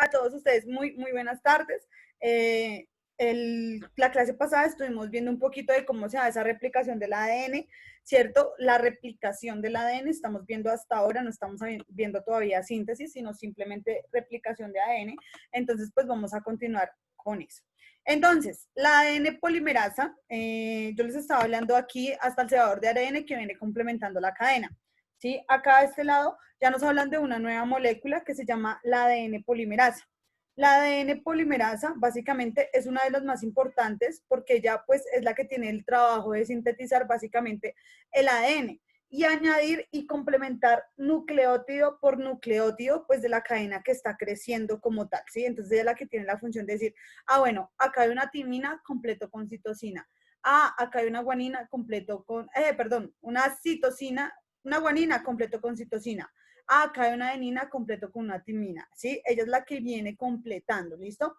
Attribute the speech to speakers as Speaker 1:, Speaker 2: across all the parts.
Speaker 1: A todos ustedes, muy buenas tardes. La clase pasada estuvimos viendo un poquito de cómo se da esa replicación del ADN, ¿cierto? La replicación del ADN estamos viendo hasta ahora, no estamos viendo todavía síntesis, sino simplemente replicación de ADN. Entonces, pues vamos a continuar con eso. Entonces, la ADN polimerasa, yo les estaba hablando aquí hasta el cebador de ADN que viene complementando la cadena. ¿Sí? Acá a este lado ya nos hablan de una nueva molécula que se llama la ADN polimerasa. La ADN polimerasa básicamente es una de las más importantes porque ella pues es la que tiene el trabajo de sintetizar básicamente el ADN y añadir y complementar nucleótido por nucleótido pues de la cadena que está creciendo como tal, ¿sí? Entonces ella es la que tiene la función de decir, bueno, acá hay una timina completo con citosina, acá hay una guanina completo con, una citosina, una guanina completo con citosina. Acá hay una adenina completo con una timina, ¿sí? Ella es la que viene completando, ¿listo?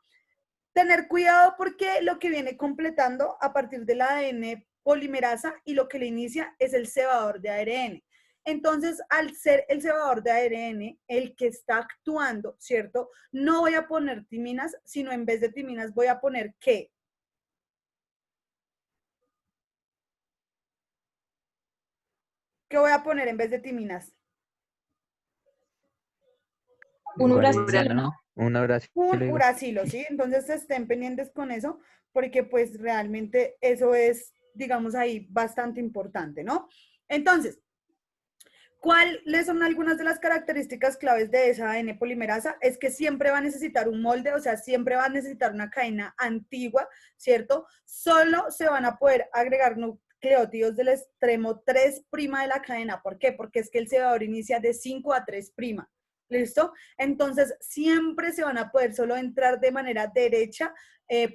Speaker 1: Tener cuidado porque lo que viene completando a partir del ADN polimerasa y lo que le inicia es el cebador de ARN. Entonces, al ser el cebador de ARN el que está actuando, ¿cierto? No voy a poner timinas, sino en vez de timinas voy a poner ¿qué? ¿Qué voy a poner en vez de timinas?
Speaker 2: Un uracilo, ¿no?
Speaker 3: Un uracilo.
Speaker 1: Un uracilo, ¿sí? Entonces estén pendientes con eso, porque pues realmente eso es, digamos ahí, bastante importante, ¿no? Entonces, ¿cuáles son algunas de las características claves de esa ADN polimerasa? Es que siempre va a necesitar un molde, o sea, siempre va a necesitar una cadena antigua, ¿cierto? Solo se van a poder agregar nucleótidos del extremo 3' de la cadena. ¿Por qué? Porque es que el cebador inicia de 5 a 3'. ¿Listo? Entonces, siempre se van a poder solo entrar de manera derecha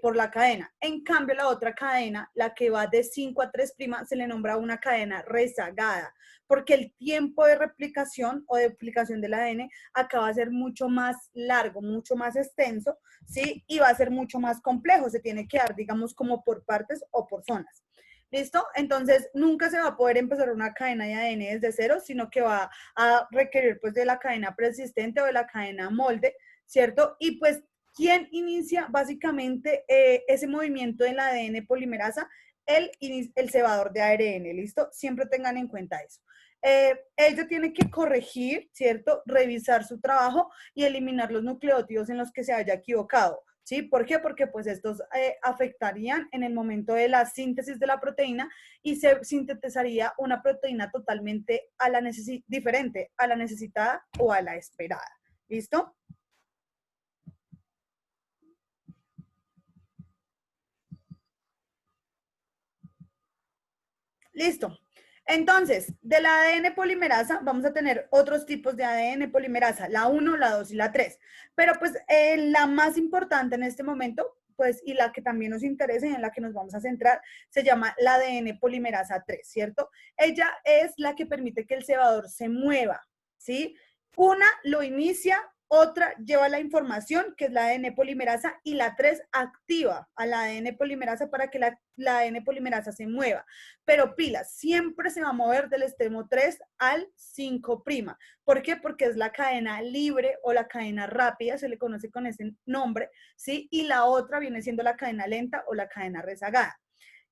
Speaker 1: por la cadena. En cambio, la otra cadena, la que va de 5 a 3', se le nombra una cadena rezagada, porque el tiempo de replicación o de duplicación del ADN acá va a ser mucho más largo, mucho más extenso, ¿sí? Y va a ser mucho más complejo. Se tiene que dar, digamos, como por partes o por zonas. ¿Listo? Entonces, nunca se va a poder empezar una cadena de ADN desde cero, sino que va a requerir pues de la cadena persistente o de la cadena molde, ¿cierto? Y pues, ¿quién inicia básicamente ese movimiento del ADN polimerasa? El cebador de ARN, ¿listo? Siempre tengan en cuenta eso. Ella tiene que corregir, ¿cierto? Revisar su trabajo y eliminar los nucleótidos en los que se haya equivocado. ¿Sí? ¿Por qué? Porque pues estos afectarían en el momento de la síntesis de la proteína y se sintetizaría una proteína totalmente diferente a la necesitada o a la esperada. ¿Listo? Listo. Entonces, de la ADN polimerasa vamos a tener otros tipos de ADN polimerasa, la 1, la 2 y la 3. Pero pues la más importante en este momento, pues y la que también nos interesa y en la que nos vamos a centrar, se llama la ADN polimerasa 3, ¿cierto? Ella es la que permite que el cebador se mueva, ¿sí? Una lo inicia, otra lleva la información, que es la ADN polimerasa, y la 3 activa a la ADN polimerasa para que la ADN polimerasa se mueva. Pero pilas, siempre se va a mover del extremo 3 al 5'. ¿Por qué? Porque es la cadena libre o la cadena rápida, se le conoce con ese nombre, ¿sí? Y la otra viene siendo la cadena lenta o la cadena rezagada.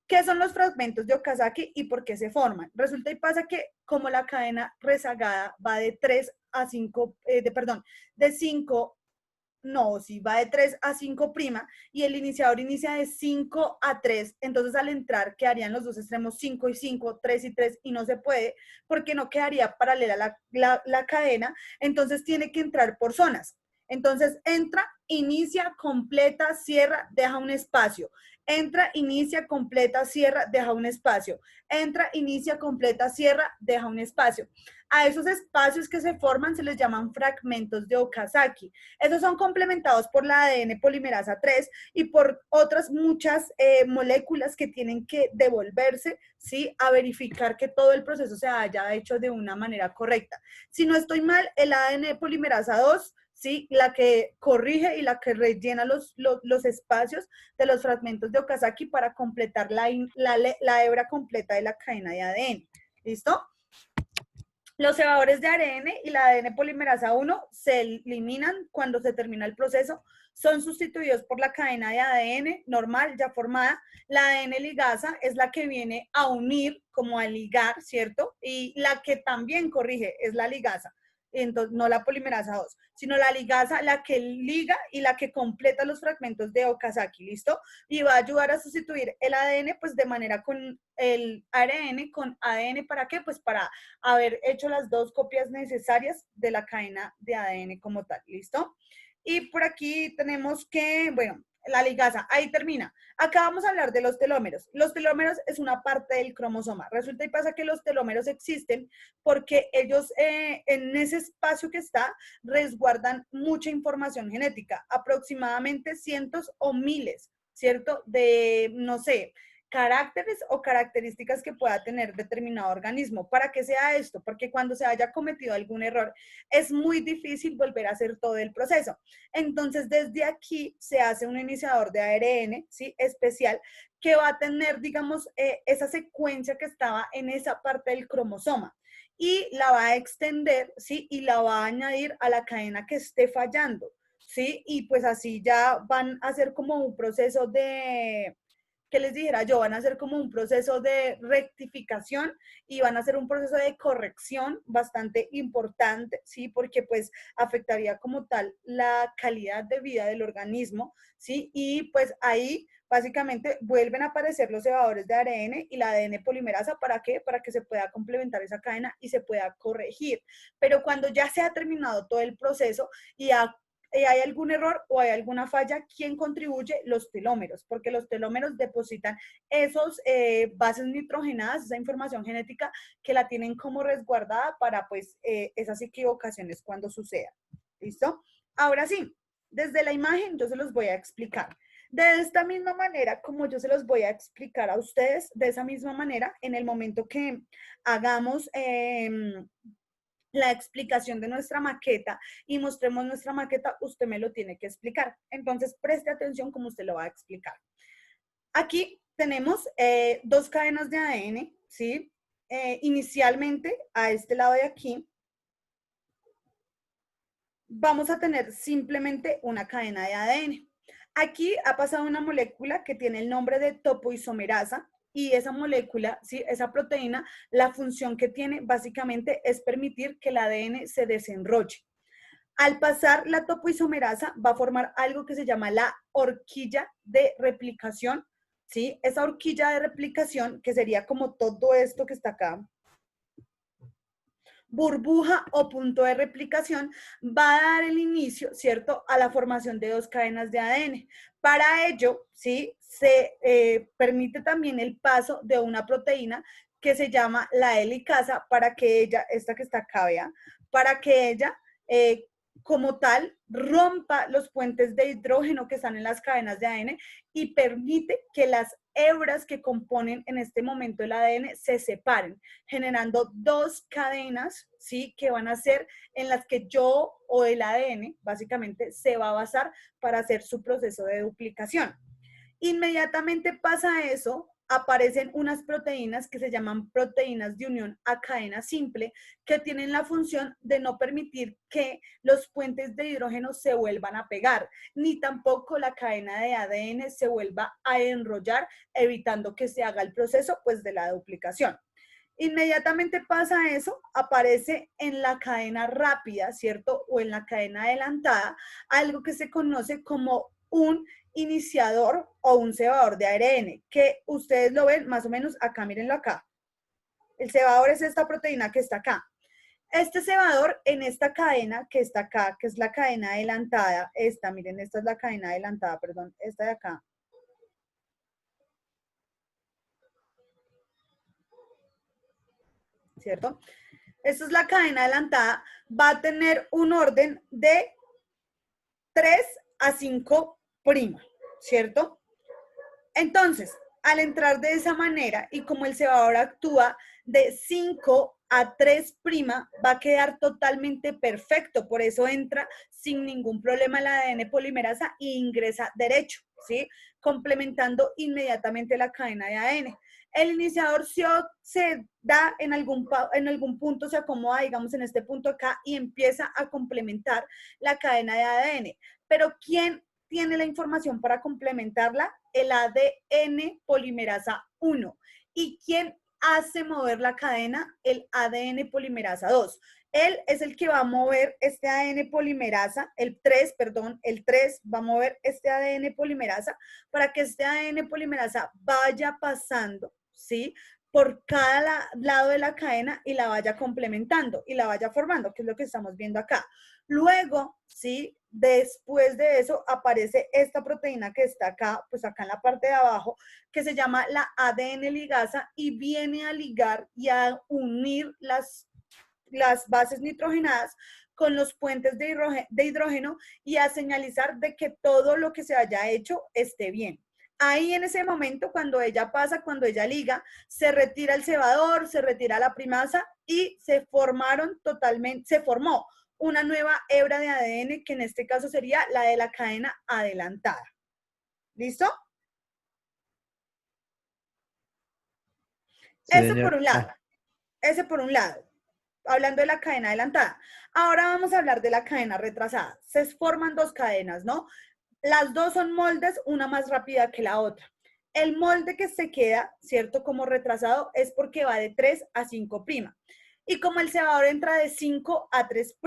Speaker 1: ¿Qué son los fragmentos de Okazaki y por qué se forman? Resulta y pasa que como la cadena rezagada va de 3 a 5, de 5, no, si va de 3 a 5' y el iniciador inicia de 5 a 3, entonces al entrar quedarían los dos extremos 5 y 5, 3 y 3 y no se puede porque no quedaría paralela la cadena, entonces tiene que entrar por zonas. Entonces entra, inicia, completa, cierra, deja un espacio. Entra, inicia, completa, cierra, deja un espacio. Entra, inicia, completa, cierra, deja un espacio. A esos espacios que se forman se les llaman fragmentos de Okazaki. Esos son complementados por la ADN polimerasa 3 y por otras muchas moléculas que tienen que devolverse, ¿sí? A verificar que todo el proceso se haya hecho de una manera correcta. Si no estoy mal, el ADN polimerasa 2, ¿sí? La que corrige y la que rellena los espacios de los fragmentos de Okazaki para completar la hebra completa de la cadena de ADN. ¿Listo? Los cebadores de ARN y la ADN polimerasa 1 se eliminan cuando se termina el proceso, son sustituidos por la cadena de ADN normal ya formada. La ADN ligasa es la que viene a unir, como a ligar, ¿cierto? Y la que también corrige es la ligasa. Entonces, no la polimerasa 2, sino la ligasa, la que liga y la que completa los fragmentos de Okazaki, ¿listo? Y va a ayudar a sustituir el ADN, pues de manera con el ARN con ADN, ¿para qué? Pues para haber hecho las dos copias necesarias de la cadena de ADN como tal, ¿listo? Y por aquí tenemos que, bueno, la ligasa, ahí termina. Acá vamos a hablar de los telómeros. Los telómeros es una parte del cromosoma. Resulta y pasa que los telómeros existen porque ellos en ese espacio que está resguardan mucha información genética, aproximadamente cientos o miles, ¿cierto? De, no sé, caracteres o características que pueda tener determinado organismo. ¿Para qué sea esto? Porque cuando se haya cometido algún error, es muy difícil volver a hacer todo el proceso. Entonces, desde aquí se hace un iniciador de ARN, ¿sí? Especial, que va a tener, digamos, esa secuencia que estaba en esa parte del cromosoma y la va a extender, ¿sí? Y la va a añadir a la cadena que esté fallando, ¿sí? Y pues así ya van a hacer como un proceso de, ¿qué les dijera yo? Van a hacer como un proceso de rectificación y van a hacer un proceso de corrección bastante importante, ¿sí? Porque pues afectaría como tal la calidad de vida del organismo, ¿sí? Y pues ahí básicamente vuelven a aparecer los cebadores de ARN y la ADN polimerasa. ¿Para qué? Para que se pueda complementar esa cadena y se pueda corregir. Pero cuando ya se ha terminado todo el proceso y hay algún error o hay alguna falla, ¿quién contribuye? Los telómeros, porque los telómeros depositan esos bases nitrogenadas, esa información genética que la tienen como resguardada para pues esas equivocaciones cuando sucedan. ¿Listo? Ahora sí, desde la imagen yo se los voy a explicar. De esta misma manera, como yo se los voy a explicar a ustedes, de esa misma manera, en el momento que hagamos la explicación de nuestra maqueta y mostremos nuestra maqueta, usted me lo tiene que explicar. Entonces, preste atención cómo usted lo va a explicar. Aquí tenemos dos cadenas de ADN, ¿sí? Inicialmente, a este lado de aquí, vamos a tener simplemente una cadena de ADN. Aquí ha pasado una molécula que tiene el nombre de topoisomerasa, y esa molécula, ¿sí? Esa proteína, la función que tiene básicamente es permitir que el ADN se desenrolle. Al pasar la topoisomerasa va a formar algo que se llama la horquilla de replicación, ¿sí? Esa horquilla de replicación, que sería como todo esto que está acá, burbuja o punto de replicación, va a dar el inicio, ¿cierto?, a la formación de dos cadenas de ADN. Para ello, ¿sí?, se permite también el paso de una proteína que se llama la helicasa para que ella, esta que está acá, vea, para que ella como tal rompa los puentes de hidrógeno que están en las cadenas de ADN y permite que las hebras que componen en este momento el ADN se separen, generando dos cadenas, ¿sí?, que van a ser en las que yo o el ADN básicamente se va a basar para hacer su proceso de duplicación. Inmediatamente pasa eso, aparecen unas proteínas que se llaman proteínas de unión a cadena simple, que tienen la función de no permitir que los puentes de hidrógeno se vuelvan a pegar, ni tampoco la cadena de ADN se vuelva a enrollar, evitando que se haga el proceso pues de la duplicación. Inmediatamente pasa eso, aparece en la cadena rápida, ¿cierto? O en la cadena adelantada, algo que se conoce como un iniciador o un cebador de ARN, que ustedes lo ven más o menos acá, mírenlo acá. El cebador es esta proteína que está acá. Este cebador en esta cadena que está acá, que es la cadena adelantada, esta, miren, esta es la cadena adelantada, perdón, esta de acá. ¿Cierto? Esta es la cadena adelantada, va a tener un orden de 3 a 5', ¿cierto? Entonces, al entrar de esa manera y como el cebador actúa de 5 a 3', va a quedar totalmente perfecto. Por eso entra sin ningún problema el ADN polimerasa e ingresa derecho. ¿sí? Complementando inmediatamente la cadena de ADN. El iniciador se da en algún punto, se acomoda, digamos, en este punto acá y empieza a complementar la cadena de ADN. Pero ¿quién tiene la información para complementarla? El ADN polimerasa 1. ¿Y quién hace mover la cadena? El ADN polimerasa 2. Él es el que va a mover este ADN polimerasa, el 3 va a mover este ADN polimerasa para que este ADN polimerasa vaya pasando, ¿sí? Por cada lado de la cadena y la vaya complementando y la vaya formando, que es lo que estamos viendo acá. Luego, ¿sí? Después de eso aparece esta proteína que está acá, pues acá en la parte de abajo, que se llama la ADN ligasa y viene a ligar y a unir las bases nitrogenadas con los puentes de hidrógeno y a señalizar de que todo lo que se haya hecho esté bien. Ahí en ese momento, cuando ella pasa, cuando ella liga, se retira el cebador, se retira la primasa y se formó una nueva hebra de ADN, que en este caso sería la de la cadena adelantada. ¿Listo?
Speaker 2: Sí,
Speaker 1: Eso por un lado. Ese por un lado. Hablando de la cadena adelantada. Ahora vamos a hablar de la cadena retrasada. Se forman dos cadenas, ¿no? Las dos son moldes, una más rápida que la otra. El molde que se queda, ¿cierto? Como retrasado es porque va de 3 a 5'. Y como el cebador entra de 5 a 3',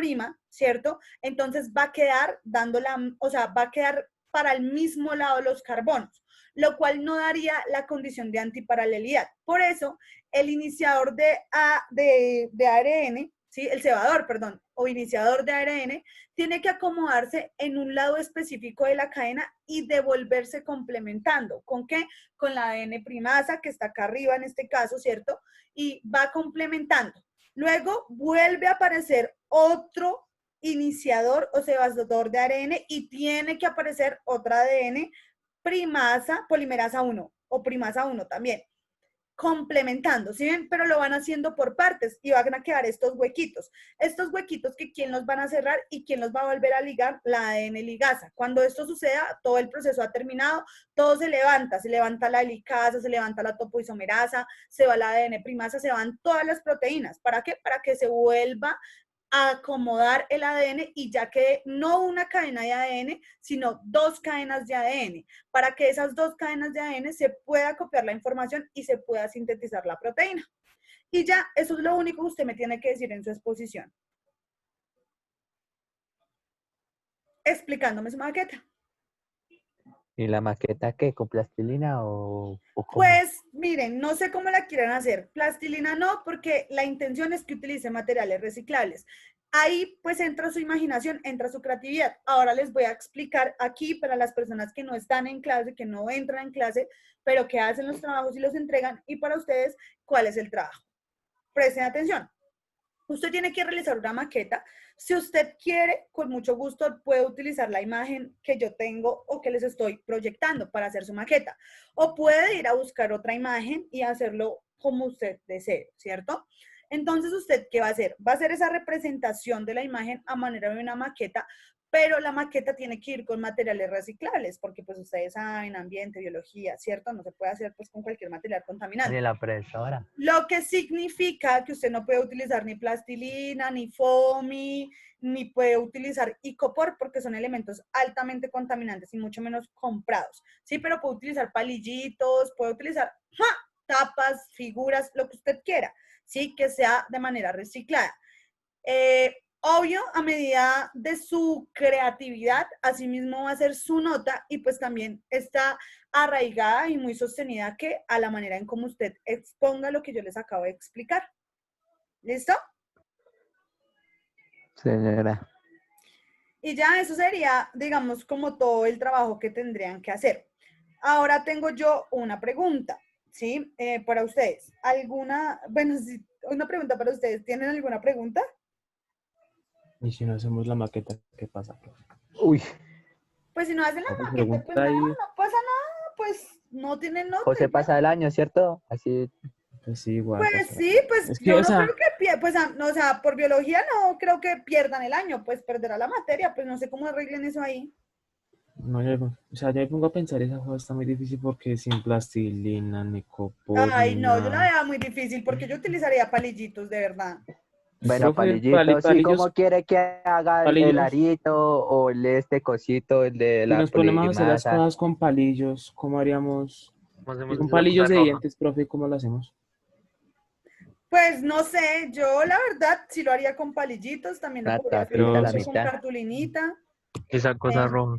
Speaker 1: ¿cierto? Entonces va a quedar va a quedar para el mismo lado los carbonos, lo cual no daría la condición de antiparalelidad. Por eso, el iniciador de ARN, ¿sí? El cebador, perdón, o iniciador de ARN, tiene que acomodarse en un lado específico de la cadena y devolverse complementando. ¿Con qué? Con la ADN primasa, que está acá arriba en este caso, ¿cierto? Y va complementando. Luego vuelve a aparecer otro iniciador o cebador de ARN y tiene que aparecer otra ADN primasa, polimerasa 1 o primasa 1 también, complementando, ¿sí ven? Pero lo van haciendo por partes y van a quedar estos huequitos que quién los van a cerrar y quién los va a volver a ligar, la ADN ligasa. Cuando esto suceda, todo el proceso ha terminado, todo se levanta la helicasa, se levanta la topoisomerasa, se va la ADN primasa, se van todas las proteínas. ¿Para qué? Para que se vuelva a acomodar el ADN y ya que no una cadena de ADN, sino dos cadenas de ADN, para que esas dos cadenas de ADN se pueda copiar la información y se pueda sintetizar la proteína. Y ya, eso es lo único que usted me tiene que decir en su exposición. Explicándome su maqueta.
Speaker 2: ¿Y la maqueta qué? ¿Con plastilina o cómo?
Speaker 1: Pues miren, no sé cómo la quieran hacer. Plastilina no, porque la intención es que utilice materiales reciclables. Ahí pues entra su imaginación, entra su creatividad. Ahora les voy a explicar aquí para las personas que no están en clase, que no entran en clase, pero que hacen los trabajos y los entregan, y para ustedes, ¿cuál es el trabajo? Presten atención. Usted tiene que realizar una maqueta. Si usted quiere, con mucho gusto puede utilizar la imagen que yo tengo o que les estoy proyectando para hacer su maqueta. O puede ir a buscar otra imagen y hacerlo como usted desee, ¿cierto? Entonces, ¿usted qué va a hacer? Va a hacer esa representación de la imagen a manera de una maqueta, pero la maqueta tiene que ir con materiales reciclables, porque pues ustedes saben, ambiente, biología, ¿cierto? No se puede hacer pues con cualquier material contaminante.
Speaker 2: ¿De la impresora?
Speaker 1: Lo que significa que usted no puede utilizar ni plastilina, ni foamy, ni puede utilizar icopor, porque son elementos altamente contaminantes y mucho menos comprados. Sí, pero puede utilizar palillitos, puede utilizar tapas, figuras, lo que usted quiera, sí, que sea de manera reciclada. Obvio, a medida de su creatividad, asimismo va a ser su nota y pues también está arraigada y muy sostenida que a la manera en cómo usted exponga lo que yo les acabo de explicar. ¿Listo?
Speaker 2: Señora.
Speaker 1: Y ya eso sería, digamos, como todo el trabajo que tendrían que hacer. Ahora tengo yo una pregunta, ¿sí? Para ustedes. Sí, una pregunta para ustedes. ¿Tienen alguna pregunta?
Speaker 3: Y si no hacemos la maqueta, ¿qué pasa, profe?
Speaker 2: Uy,
Speaker 1: Pues si no hacen la
Speaker 3: No, pues
Speaker 1: maqueta, pues
Speaker 3: pregunta
Speaker 1: nada,
Speaker 3: ahí.
Speaker 1: no pasa nada, pues no tienen nota.
Speaker 2: José
Speaker 1: y ya.
Speaker 2: pasa el año, ¿cierto? Así.
Speaker 3: Pues sí, igual.
Speaker 1: Pues
Speaker 3: pasa.
Speaker 1: sí, pues
Speaker 3: Es que,
Speaker 1: yo
Speaker 3: o
Speaker 1: no
Speaker 3: sea,
Speaker 1: creo que pues, no, o sea, por biología no creo que pierdan el año, pues perderá la materia, pues no sé cómo arreglen eso ahí.
Speaker 3: No, o sea, ya me pongo a pensar, esa hoja está muy difícil porque sin plastilina, ni copor,
Speaker 1: Ay,
Speaker 3: ni
Speaker 1: no, yo la
Speaker 3: nada.
Speaker 1: veo muy difícil porque yo utilizaría palillitos, de verdad.
Speaker 2: Bueno,
Speaker 3: Profe,
Speaker 2: palillitos, sí,
Speaker 3: palillos,
Speaker 2: ¿cómo quiere que haga el
Speaker 3: palillos.
Speaker 2: arito o el este cosito, el de
Speaker 3: Si
Speaker 2: la
Speaker 3: nos ponemos a hacer las
Speaker 2: polimasa?
Speaker 3: cosas con palillos, ¿cómo haríamos?
Speaker 4: ¿Cómo
Speaker 3: Si
Speaker 4: hacemos
Speaker 3: son
Speaker 4: la
Speaker 3: palillos
Speaker 4: cosa
Speaker 3: de
Speaker 4: roja?
Speaker 3: dientes, profe, ¿cómo lo hacemos?
Speaker 1: Pues no sé, yo la verdad sí lo haría con palillitos, también lo
Speaker 2: Una
Speaker 1: podría hacer
Speaker 2: tapita a
Speaker 3: Pero
Speaker 2: la
Speaker 1: incluso con
Speaker 2: mitad.
Speaker 1: cartulinita.
Speaker 4: Esa cosa
Speaker 1: eh,
Speaker 4: roja.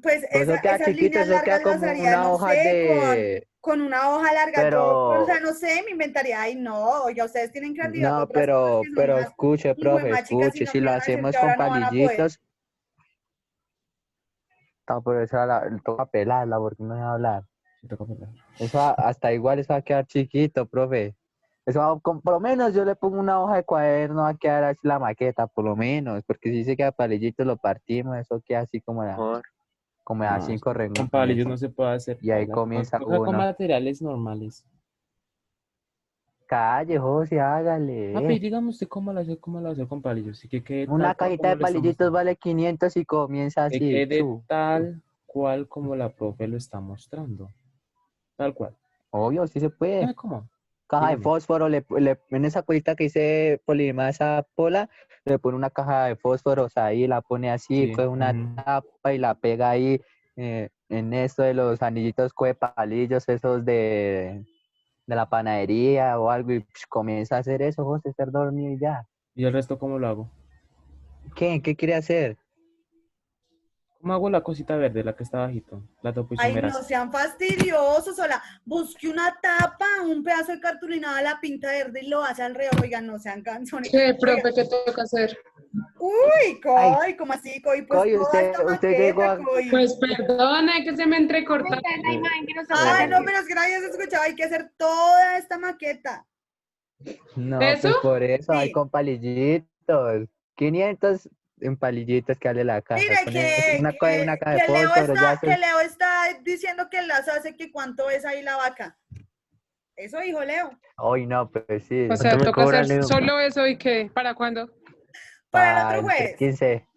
Speaker 1: pues
Speaker 2: Pues eso queda
Speaker 1: esas
Speaker 2: chiquito,
Speaker 1: líneas
Speaker 2: eso queda
Speaker 1: largas las
Speaker 2: como
Speaker 1: haría,
Speaker 2: una
Speaker 1: no
Speaker 2: hoja
Speaker 1: sé,
Speaker 2: de...
Speaker 1: con una hoja larga. Yo, o sea,
Speaker 2: Pero,
Speaker 1: no sé, me inventaría, ay no, oiga, ustedes tienen creatividad para
Speaker 2: no,
Speaker 1: otras cosas que son
Speaker 2: pero
Speaker 1: unas
Speaker 2: escuche, profe,
Speaker 1: hijuemachicas y
Speaker 2: escuche,
Speaker 1: no
Speaker 2: si
Speaker 1: me
Speaker 2: lo
Speaker 1: van a decir
Speaker 2: hacemos
Speaker 1: que
Speaker 2: con
Speaker 1: ahora no van a poder.
Speaker 2: palillitos, no, pero eso toca pelarla porque no voy a hablar.
Speaker 3: Sí, toca pelar.
Speaker 2: Eso hasta igual eso va a quedar chiquito, profe. Eso por lo menos yo le pongo una hoja de cuaderno, va a quedar así la maqueta, por lo menos, porque si se queda palillito lo partimos, eso queda así
Speaker 4: Mejor.
Speaker 2: como a
Speaker 3: No, es que
Speaker 2: 5
Speaker 3: con
Speaker 2: renglones.
Speaker 3: palillos no se puede hacer.
Speaker 2: Y ahí
Speaker 3: Paila.
Speaker 2: comienza
Speaker 3: Toca con
Speaker 2: uno.
Speaker 3: materiales normales.
Speaker 2: Calle, José,
Speaker 3: Papi,
Speaker 2: hágale.
Speaker 3: dígame usted cómo lo hace con palillos. Y que quede
Speaker 2: Una
Speaker 3: tal cual
Speaker 2: cajita
Speaker 3: como
Speaker 2: de
Speaker 3: lo está
Speaker 2: palillitos
Speaker 3: mostrando.
Speaker 2: vale 500 y comienza
Speaker 3: Que
Speaker 2: así.
Speaker 3: quede tal cual como la profe lo está mostrando. Tal cual.
Speaker 2: Obvio, sí se puede.
Speaker 3: Dígame cómo.
Speaker 2: Caja de
Speaker 3: Dígame.
Speaker 2: fósforo, en esa cosita que dice polimasa pola, le pone una caja de fósforos ahí, la pone así,
Speaker 3: Sí.
Speaker 2: coge una tapa y la pega ahí en esto de los anillitos, coge palillos esos de la panadería o algo y comienza a hacer eso, José, estar dormido y ya.
Speaker 3: ¿Y el resto cómo lo hago?
Speaker 2: ¿Qué? ¿Qué quiere hacer?
Speaker 3: ¿Cómo hago la cosita verde, la que está bajito? La
Speaker 1: Ay, no
Speaker 3: topoisomerasa.
Speaker 1: sean fastidiosos, hola, busque una tapa, un pedazo de cartulina, la pinta verde y lo hace alrededor, oigan, no sean canzones.
Speaker 5: ¿Qué,
Speaker 1: Oigan,
Speaker 5: profe, qué toca hacer?
Speaker 1: uy,
Speaker 2: Ay,
Speaker 1: Coy, ¿cómo así, Coy? Pues
Speaker 2: Coy,
Speaker 1: toda esta
Speaker 2: usted llegó
Speaker 1: maqueta,
Speaker 2: a...
Speaker 1: Coy.
Speaker 5: Pues perdone que se me entrecorta.
Speaker 6: Esta es la imagen que nosotros
Speaker 1: Ay, no,
Speaker 6: tenemos.
Speaker 1: pero es que no habías escuchado, hay que hacer toda esta maqueta.
Speaker 2: No,
Speaker 5: ¿Eso?
Speaker 2: pues por eso hay
Speaker 1: Sí,
Speaker 2: con palillitos. 500 en palillitos que vale la caja.
Speaker 1: mire
Speaker 2: Con una caja de fósforo, ya eso
Speaker 1: Que
Speaker 2: es...
Speaker 1: Leo está diciendo que las hace que cuánto es ahí la vaca. Eso dijo Leo.
Speaker 2: Ay, no, pues sí.
Speaker 5: O
Speaker 4: ¿Cuánto
Speaker 5: sea,
Speaker 4: me
Speaker 5: toca hacer
Speaker 4: cobran, Leo?
Speaker 5: solo eso y qué, ¿para cuándo?
Speaker 1: Para el
Speaker 2: Para
Speaker 1: otro
Speaker 2: el
Speaker 1: jueves.
Speaker 2: 315.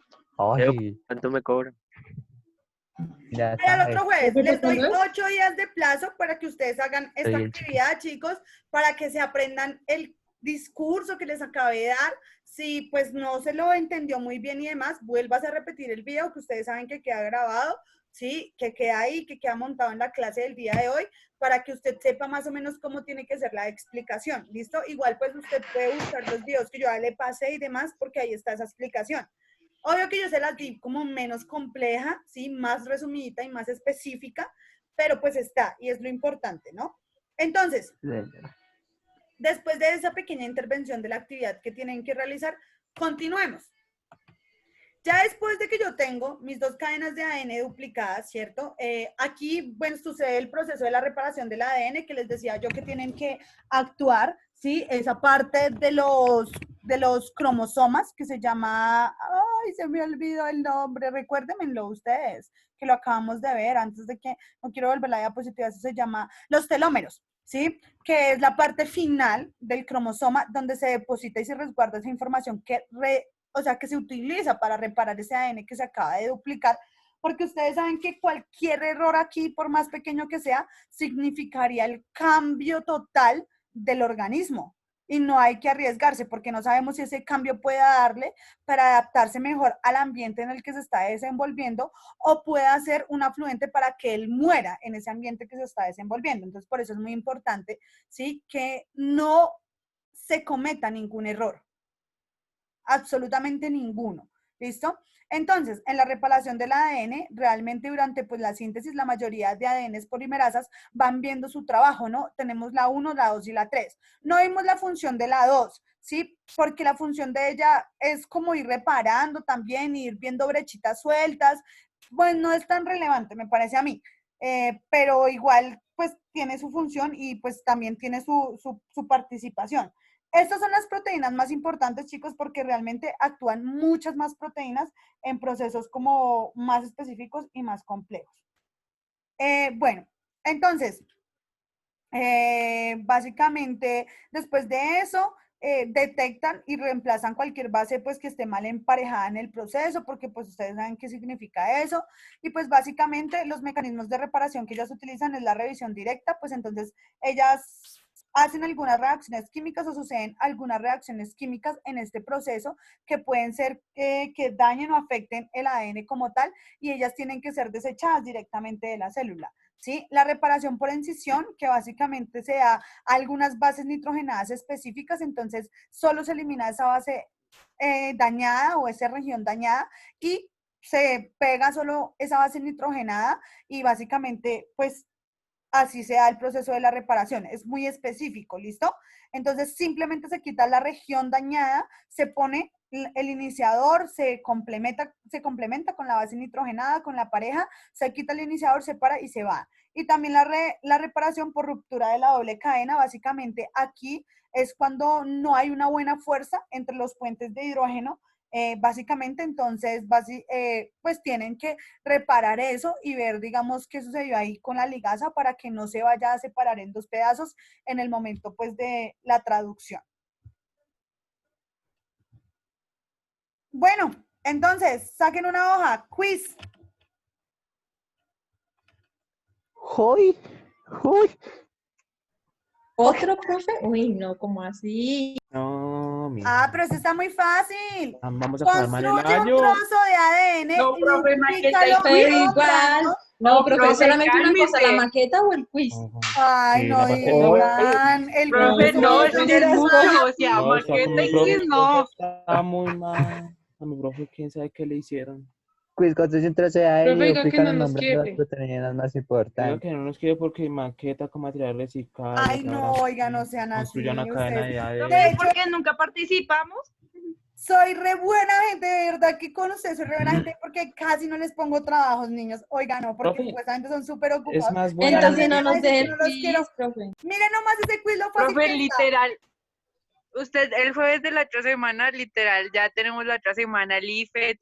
Speaker 4: Leo,
Speaker 2: Ay,
Speaker 4: ¿cuánto me cobran?
Speaker 2: ya
Speaker 1: Para el otro
Speaker 2: sabes.
Speaker 1: jueves,
Speaker 5: ¿Profe,
Speaker 1: les
Speaker 5: para
Speaker 1: doy
Speaker 5: cuándo es?
Speaker 1: 8 días de plazo para que ustedes hagan esta
Speaker 4: Soy el chiquito.
Speaker 1: actividad, chicos, para que se aprendan el discurso que les acabé de dar. Si pues no se lo entendió muy bien y demás, vuelvas a repetir el video que ustedes saben que queda grabado, ¿sí? Que queda ahí, que queda montado en la clase del día de hoy, para que usted sepa más o menos cómo tiene que ser la explicación, ¿listo? Igual pues usted puede buscar los videos que yo ya le pasé y demás, porque ahí está esa explicación. Obvio que yo se las di como menos compleja, ¿sí? Más resumidita y más específica, pero pues está, y es lo importante, ¿no? Entonces, después de esa pequeña intervención de la actividad que tienen que realizar, continuemos. Ya después de que yo tengo mis 2 cadenas de ADN duplicadas, ¿cierto? Aquí, bueno, sucede el proceso de la reparación del ADN que les decía yo que tienen que actuar, ¿sí? Esa parte de los cromosomas que se llama, ay, se me olvidó el nombre, recuérdenmelo ustedes, que lo acabamos de ver antes de que, no quiero volver la diapositiva, eso se llama los telómeros, ¿sí? Que es la parte final del cromosoma donde se deposita y se resguarda esa información o sea, que se utiliza para reparar ese ADN que se acaba de duplicar, porque ustedes saben que cualquier error aquí, por más pequeño que sea, significaría el cambio total del organismo. Y no hay que arriesgarse porque no sabemos si ese cambio puede darle para adaptarse mejor al ambiente en el que se está desenvolviendo o pueda ser un afluente para que él muera en ese ambiente que se está desenvolviendo. Entonces, por eso es muy importante, ¿sí? Que no se cometa ningún error. Absolutamente ninguno. ¿Listo? Entonces, en la reparación del ADN, realmente durante pues, la síntesis, la mayoría de ADNs polimerasas van viendo su trabajo, ¿no? Tenemos la 1, la 2 y la 3. No vimos la función de la 2, ¿sí? Porque la función de ella es como ir reparando también, ir viendo brechitas sueltas. Pues no es tan relevante, me parece a mí. Pero igual, pues tiene su función y pues también tiene su participación. Estas son las proteínas más importantes, chicos, porque realmente actúan muchas más proteínas en procesos como más específicos y más complejos. Bueno, entonces, básicamente, después de eso, detectan y reemplazan cualquier base pues que esté mal emparejada en el proceso, porque pues ustedes saben qué significa eso, y pues básicamente los mecanismos de reparación que ellas utilizan es la revisión directa, pues entonces ellas hacen algunas reacciones químicas o suceden algunas reacciones químicas en este proceso que pueden ser que dañen o afecten el ADN como tal, y ellas tienen que ser desechadas directamente de la célula. ¿Sí? La reparación por incisión, que básicamente se da algunas bases nitrogenadas específicas, entonces solo se elimina esa base dañada o esa región dañada y se pega solo esa base nitrogenada y básicamente pues así se da el proceso de la reparación. Es muy específico, ¿listo? Entonces simplemente se quita la región dañada, se pone el iniciador, se complementa con la base nitrogenada, con la pareja, se quita el iniciador, se para y se va. Y también la reparación por ruptura de la doble cadena, básicamente aquí es cuando no hay una buena fuerza entre los puentes de hidrógeno, básicamente entonces pues tienen que reparar eso y ver, digamos, qué sucedió ahí con la ligasa para que no se vaya a separar en dos pedazos en el momento, pues, de la traducción. Bueno, entonces, saquen una hoja, quiz.
Speaker 2: ¡Uy! ¡Uy!
Speaker 6: ¿Otro, profe? Uy, no, ¿cómo así?
Speaker 3: No,
Speaker 1: Ah,
Speaker 3: mija.
Speaker 1: pero eso está muy fácil.
Speaker 3: Vamos a quedar mal el
Speaker 1: Construye un
Speaker 3: año.
Speaker 1: trozo de ADN
Speaker 5: No,
Speaker 1: y
Speaker 5: profe, maqueta y
Speaker 1: duplícalo
Speaker 6: Pero
Speaker 5: quiz.
Speaker 6: igual,
Speaker 1: nombrando.
Speaker 6: no,
Speaker 5: No,
Speaker 6: profe,
Speaker 5: profe,
Speaker 6: solamente una cosa, ¿la
Speaker 5: cálmese.
Speaker 6: maqueta o el quiz?
Speaker 3: Ojo.
Speaker 1: Ay,
Speaker 3: Sí,
Speaker 1: no
Speaker 3: la maqueta.
Speaker 1: digan. El
Speaker 6: No,
Speaker 1: quiz
Speaker 5: Profe,
Speaker 1: es
Speaker 5: no,
Speaker 6: profe,
Speaker 5: eso ya es
Speaker 1: más
Speaker 5: mucho. O sea,
Speaker 3: No, está con
Speaker 5: maqueta
Speaker 3: mi
Speaker 5: y
Speaker 3: profe.
Speaker 5: quiz, no.
Speaker 3: Está muy mal. A mi profe, quién sabe qué le hicieron.
Speaker 2: Quiz construye un trozo de ADN
Speaker 5: Profe,
Speaker 2: y
Speaker 5: diga que no
Speaker 2: duplícalo
Speaker 5: nos
Speaker 2: nombrando las
Speaker 5: quiere.
Speaker 2: proteínas más
Speaker 3: Diga
Speaker 2: importantes.
Speaker 3: que no nos quiere porque maqueta con material reciclable.
Speaker 1: Ay,
Speaker 3: que
Speaker 1: no,
Speaker 3: ahora
Speaker 1: oigan, no sean
Speaker 3: construya
Speaker 1: así
Speaker 3: una cadena
Speaker 1: ustedes.
Speaker 3: de
Speaker 1: De
Speaker 7: Profe,
Speaker 3: ADN.
Speaker 1: hecho,
Speaker 7: ¿por qué nunca participamos?
Speaker 1: soy re buena gente, de verdad que con ustedes soy re buena gente porque casi no les pongo trabajos, niños. Oigan, no, porque
Speaker 3: Profe,
Speaker 1: supuestamente son súper
Speaker 3: es
Speaker 1: ocupados.
Speaker 3: más buena
Speaker 1: Y ahora
Speaker 6: entonces
Speaker 1: me
Speaker 6: no
Speaker 1: vienen a
Speaker 6: nos
Speaker 1: decir
Speaker 6: deje
Speaker 1: que
Speaker 6: el
Speaker 1: no los quiero.
Speaker 6: quiz, profe.
Speaker 1: Miren nomás ese quiz lo fácil
Speaker 7: Profe,
Speaker 1: que está.
Speaker 7: literal, usted el jueves de la otra semana, literal, ya tenemos la otra semana el IFET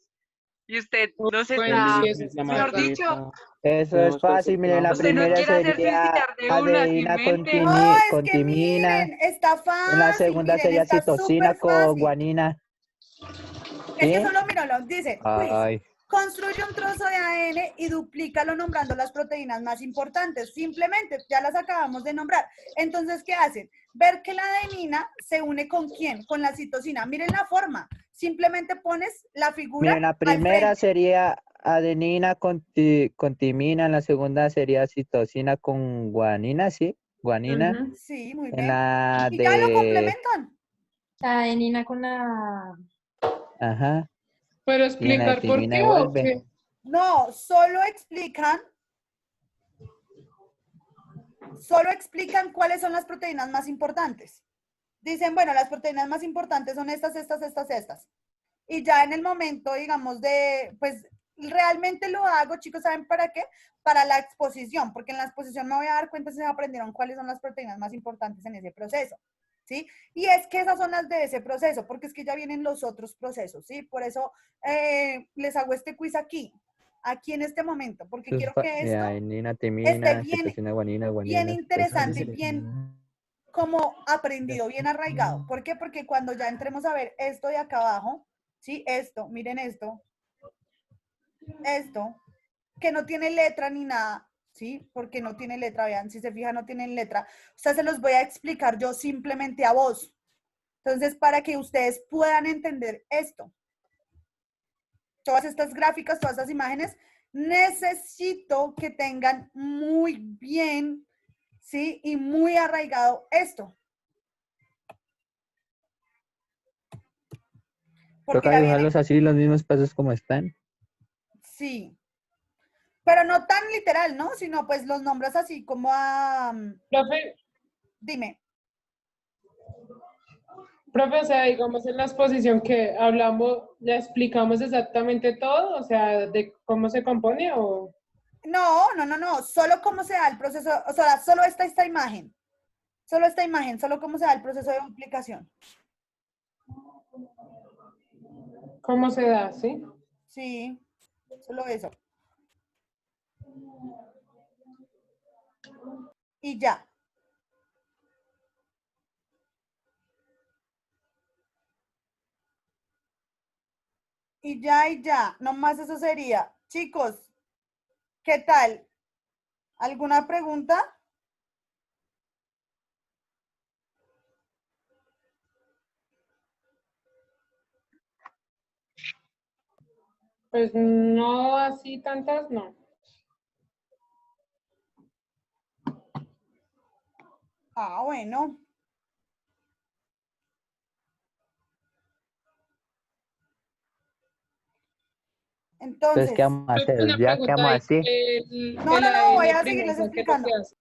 Speaker 7: y usted nos
Speaker 5: Bueno,
Speaker 7: está,
Speaker 5: sí,
Speaker 3: el
Speaker 5: eso
Speaker 3: IFES, la
Speaker 5: es
Speaker 7: mejor
Speaker 5: verdad.
Speaker 7: dicho,
Speaker 3: maqueta.
Speaker 2: Eso es
Speaker 3: Tenemos que hacer
Speaker 2: fácil. Miren, la
Speaker 7: usted nos
Speaker 2: primera
Speaker 7: quiere hacer
Speaker 2: sería
Speaker 7: suicidar de una, sin
Speaker 2: adenina con,
Speaker 7: mente.
Speaker 1: No, es
Speaker 2: con
Speaker 1: que
Speaker 2: timina.
Speaker 1: miren, está
Speaker 2: En la
Speaker 1: fácil,
Speaker 2: segunda
Speaker 1: miren,
Speaker 2: sería
Speaker 1: está
Speaker 2: citosina
Speaker 1: súper
Speaker 2: con
Speaker 1: fácil.
Speaker 2: guanina.
Speaker 1: Es que
Speaker 2: ¿Sí?
Speaker 1: solo míralo, dice, quiz.
Speaker 2: Ay.
Speaker 1: Construye un trozo de ADN y duplícalo nombrando las proteínas más importantes. Simplemente, ya las acabamos de nombrar. Entonces, ¿qué hacen? Ver que la adenina se une con quién, con la citosina. Miren la forma. Simplemente pones la figura
Speaker 2: Miren, la
Speaker 1: al
Speaker 2: primera
Speaker 1: frente.
Speaker 2: sería adenina con timina. En la segunda sería citosina con guanina, ¿sí? Guanina.
Speaker 6: Ujú.
Speaker 1: Sí, muy
Speaker 2: En
Speaker 1: bien.
Speaker 2: la
Speaker 1: Y ya lo
Speaker 2: de...
Speaker 1: complementan.
Speaker 6: La adenina con la...
Speaker 2: Ajá.
Speaker 5: ¿Pero
Speaker 2: Y en la de
Speaker 5: explicar por
Speaker 2: timina
Speaker 5: qué o
Speaker 2: vuelve.
Speaker 5: qué?
Speaker 1: No, solo explican cuáles son las proteínas más importantes. Dicen, bueno, las proteínas más importantes son estas, estas, estas, estas. Y ya en el momento, digamos, pues realmente lo hago, chicos, ¿saben para qué? Para la exposición, porque en la exposición me voy a dar cuenta si se aprendieron cuáles son las proteínas más importantes en ese proceso, ¿sí? Y es que esas son las de ese proceso, porque es que ya vienen los otros procesos, ¿sí? Por eso les hago este quiz aquí en este momento, porque quiero que esto
Speaker 2: Adenina,
Speaker 1: esté
Speaker 2: timina,
Speaker 1: bien,
Speaker 2: citosina, guanina,
Speaker 1: bien
Speaker 2: guanina.
Speaker 1: interesante y bien como aprendido, bien arraigado. ¿Por qué? Porque cuando ya entremos a ver esto de acá abajo, ¿sí? Esto, miren esto, que no tiene letra ni nada, ¿sí? Porque no tiene letra, vean, si se fijan no tienen letra. O sea, se los voy a explicar yo simplemente a vos. Entonces, para que ustedes puedan entender esto, todas estas gráficas, todas estas imágenes, necesito que tengan muy bien, ¿sí? Y muy arraigado esto. Porque
Speaker 2: Toca
Speaker 1: ya viene,
Speaker 2: dibujarlos así, los mismos pasos como están.
Speaker 1: sí, pero no tan literal, ¿no? Sino pues los nombras así como a,
Speaker 5: Profe,
Speaker 1: dime.
Speaker 5: profe, o sea, digamos en la exposición que hablamos, ¿ya explicamos exactamente todo? O sea, de cómo se compone o...
Speaker 1: No, solo cómo se da el proceso, o sea, solo esta imagen, solo cómo se da el proceso de duplicación.
Speaker 5: ¿Cómo se da, sí?
Speaker 1: Sí, solo eso. Y ya. y ya. Nomás eso sería. Chicos, ¿qué tal? ¿Alguna pregunta?
Speaker 5: Pues no así tantas, no.
Speaker 1: Ah, bueno.
Speaker 2: Entonces, ¿qué
Speaker 1: Entonces,
Speaker 2: vamos a
Speaker 5: Yo tengo
Speaker 2: hacer?
Speaker 5: una
Speaker 2: ¿Ya
Speaker 5: pregunta
Speaker 2: quedamos
Speaker 5: ahí.
Speaker 2: así?
Speaker 1: no,
Speaker 5: El
Speaker 1: voy
Speaker 5: ADN
Speaker 1: a seguirles
Speaker 5: primero, ¿qué es lo
Speaker 1: explicando.
Speaker 5: que hace?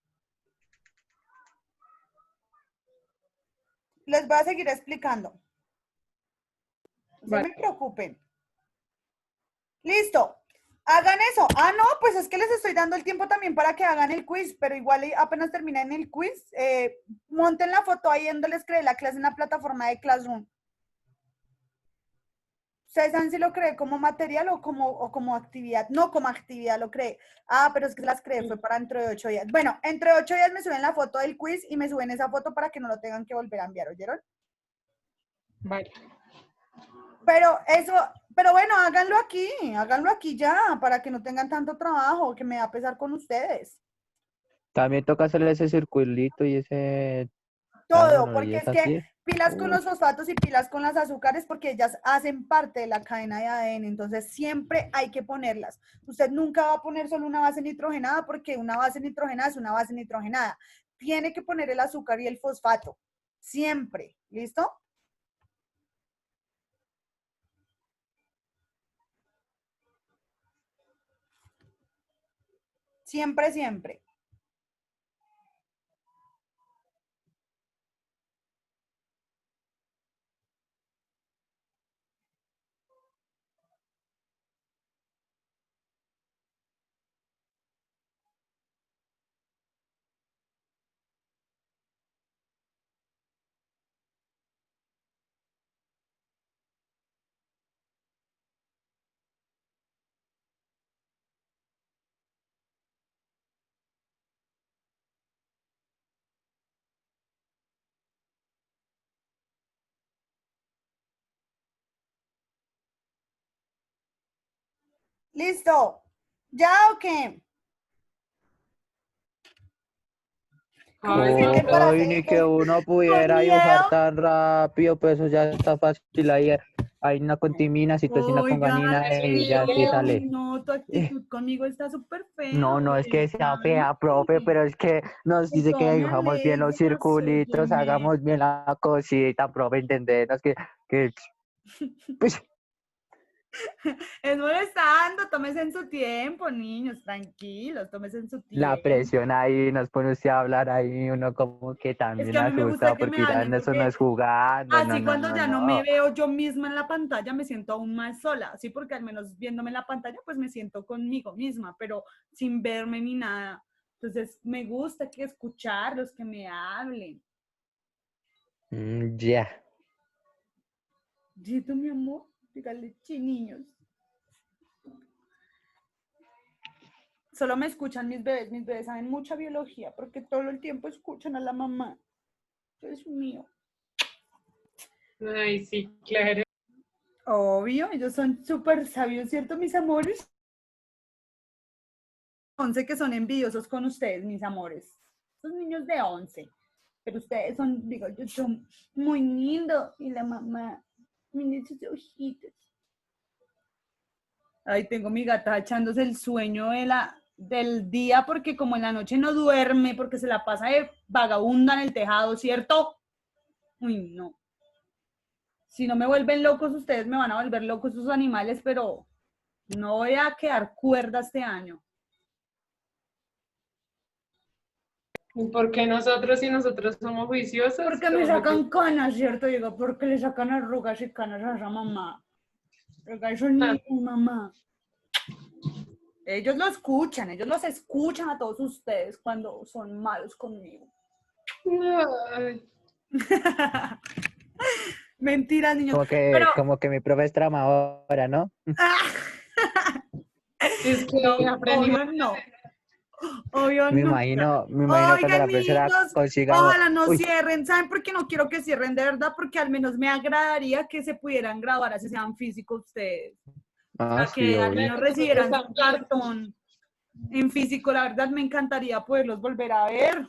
Speaker 1: Les voy a seguir explicando. No se
Speaker 5: Vale.
Speaker 1: me preocupen. Listo. Hagan eso. Ah, no, pues es que les estoy dando el tiempo también para que hagan el quiz, pero igual apenas terminen el quiz, monten la foto ahí donde les creé la clase en la plataforma de Classroom. ¿Ustedes saben si lo creé como material o como actividad? No, como actividad lo creé. Ah, pero es que las creé, fue para dentro de 8 días. Bueno, entre 8 días me suben la foto del quiz y me suben esa foto para que no lo tengan que volver a enviar, ¿oyeron?
Speaker 5: Vale.
Speaker 1: Pero bueno, háganlo aquí ya, para que no tengan tanto trabajo, que me va a pesar con ustedes.
Speaker 2: También toca hacerle ese circulito y ese
Speaker 1: Todo,
Speaker 2: triángulo y
Speaker 1: porque
Speaker 2: es
Speaker 1: es que
Speaker 2: así.
Speaker 1: pilas con los fosfatos y pilas con las azúcares, porque ellas hacen parte de la cadena de ADN, entonces siempre hay que ponerlas. Usted nunca va a poner solo una base nitrogenada, porque una base nitrogenada es una base nitrogenada. Tiene que poner el azúcar y el fosfato, siempre, ¿listo? Siempre, siempre. ¿Listo? ¿Ya o qué? ¿Cómo se sienten para
Speaker 2: Uy,
Speaker 1: hacer
Speaker 2: ni que
Speaker 1: esto?
Speaker 2: uno
Speaker 1: Con
Speaker 2: pudiera dibujar
Speaker 1: miedo.
Speaker 2: tan rápido, pues eso ya está fácil ahí. Hay una contimina, citosina con
Speaker 1: Oigan,
Speaker 2: ganina
Speaker 5: Es un
Speaker 2: y ya aquí
Speaker 5: video.
Speaker 1: uy,
Speaker 2: sale.
Speaker 1: no, tu
Speaker 2: Eh,
Speaker 1: actitud conmigo está súper fea,
Speaker 2: No, no es que sea fea, profe,
Speaker 1: oigan.
Speaker 2: pero es que nos dice que
Speaker 1: Eso me
Speaker 2: dibujamos bien los
Speaker 1: alegra,
Speaker 2: circulitos,
Speaker 1: óyeme.
Speaker 2: hagamos bien la cosita, profe, entendernos que pues,
Speaker 1: Es molestando, tómese en su tiempo, niños, tranquilos, tómese en su
Speaker 2: la
Speaker 1: tiempo.
Speaker 2: presión ahí nos pone usted a hablar ahí, uno como que
Speaker 1: Es que
Speaker 2: también
Speaker 1: a mí me gusta
Speaker 2: asusta,
Speaker 1: que me
Speaker 2: porque ya
Speaker 1: hablen,
Speaker 2: en eso no
Speaker 1: porque
Speaker 2: es jugando, no,
Speaker 1: así
Speaker 2: no,
Speaker 1: cuando
Speaker 2: no,
Speaker 1: ya no me
Speaker 2: no.
Speaker 1: veo yo misma en la pantalla, me siento aún más sola, ¿sí? Porque al menos viéndome en la pantalla, pues me siento conmigo misma, pero sin verme ni nada. Entonces, me gusta que escucharlos, que me hablen.
Speaker 2: Ya.
Speaker 1: Dito, mi amor, dígale, sí, niños. Solo me escuchan mis bebés saben mucha biología, porque todo el tiempo escuchan a la mamá. Dios mío.
Speaker 5: Ay, sí, claro.
Speaker 1: Obvio, ellos son súper sabios, ¿cierto, mis amores? 11 que son envidiosos con ustedes, mis amores. Son niños de 11. Pero ustedes son, digo, yo son muy lindos. Y la mamá, miren sus ojitos. Ahí tengo mi gata echándose el sueño del día, porque como en la noche no duerme, porque se la pasa de vagabunda en el tejado, ¿cierto? Uy, no. Si no me vuelven locos, ustedes me van a volver locos sus animales, pero no voy a quedar cuerda este año.
Speaker 5: ¿Y por qué nosotros, si nosotros somos juiciosos?
Speaker 1: Porque me sacan canas, ¿cierto? Digo, porque le sacan arrugas y canas a esa mamá. Porque eso ni mamá. Ellos lo escuchan, ellos los escuchan a todos ustedes cuando son malos conmigo.
Speaker 5: Ay,
Speaker 1: Mentiras, niños. Pero,
Speaker 2: Como que mi profe es tramadora, ¿no?
Speaker 5: es que
Speaker 1: no,
Speaker 5: aprendimos.
Speaker 1: obvio no. Obvio
Speaker 2: Me
Speaker 1: nunca.
Speaker 2: imagino cuando
Speaker 1: Oigan,
Speaker 2: la profesora
Speaker 1: niños,
Speaker 2: consiga.
Speaker 1: ojalá no
Speaker 2: Uy,
Speaker 1: cierren. ¿Saben por qué no quiero que cierren de verdad? Porque al menos me agradaría que se pudieran grabar así sean físicos ustedes.
Speaker 2: ah, sí,
Speaker 1: Que al
Speaker 2: obvio.
Speaker 1: menos recibieran su cartón en físico. La verdad me encantaría poderlos volver a ver.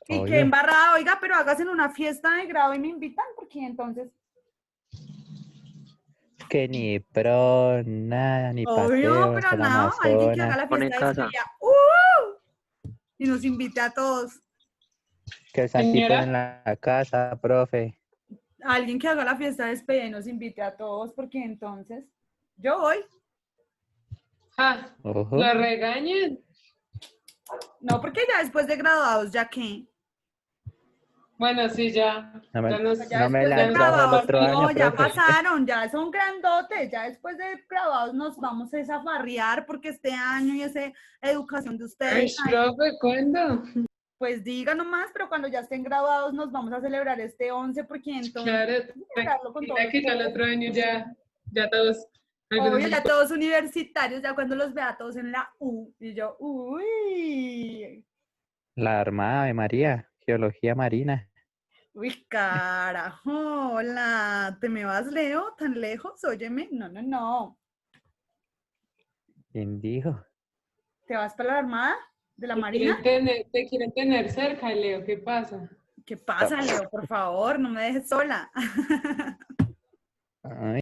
Speaker 1: Y que
Speaker 2: Obvio.
Speaker 1: embarrada, oiga, pero háganse una fiesta de grado y me invitan, porque entonces,
Speaker 2: Que ni pro, nada, ni
Speaker 1: obvio,
Speaker 2: paseos
Speaker 1: pero
Speaker 2: al
Speaker 1: nada, alguien que haga
Speaker 2: Amazonas.
Speaker 1: la
Speaker 4: Pon en
Speaker 1: fiesta de
Speaker 4: casa.
Speaker 1: despedida, y nos invite a todos.
Speaker 2: Que el Santipo
Speaker 5: Señora.
Speaker 2: en la casa, profe.
Speaker 1: Alguien que haga la fiesta de despedida y nos invite a todos, porque entonces, yo voy.
Speaker 5: Ah,
Speaker 2: Ojo.
Speaker 5: lo regañan.
Speaker 1: No, porque ya después de graduados, ya que,
Speaker 5: Bueno, sí, ya.
Speaker 2: No me,
Speaker 5: Ya nos,
Speaker 1: ya
Speaker 2: no me
Speaker 1: después de
Speaker 2: la trajo el
Speaker 1: graduados,
Speaker 2: otro
Speaker 1: no,
Speaker 2: año,
Speaker 1: ya
Speaker 2: profe.
Speaker 1: pasaron, ya son grandotes, ya después de graduados nos vamos a farrear, porque este año y esa educación de
Speaker 5: Ay,
Speaker 1: ustedes, ay,
Speaker 5: profe, ¿cuándo?
Speaker 1: pues diga nomás, pero cuando ya estén graduados nos vamos a celebrar este 11, porque entonces,
Speaker 5: Claro,
Speaker 1: celebrarlo con todos
Speaker 5: tranquila
Speaker 1: los
Speaker 5: que ya el otro año ya todos.
Speaker 1: obvio, ya todos universitarios, ya cuando los vea todos en la U, y yo, uy,
Speaker 2: La Armada de María, Geología Marina.
Speaker 1: uy, carajo, hola, ¿te me vas, Leo, tan lejos? Óyeme, no,
Speaker 2: ¿Quién dijo?
Speaker 1: ¿te vas para la Armada de la Marina?
Speaker 5: Te quieren tener cerca, Leo, ¿qué pasa?
Speaker 1: ¿Qué pasa, Leo? Por favor, no me dejes sola.
Speaker 2: Ay,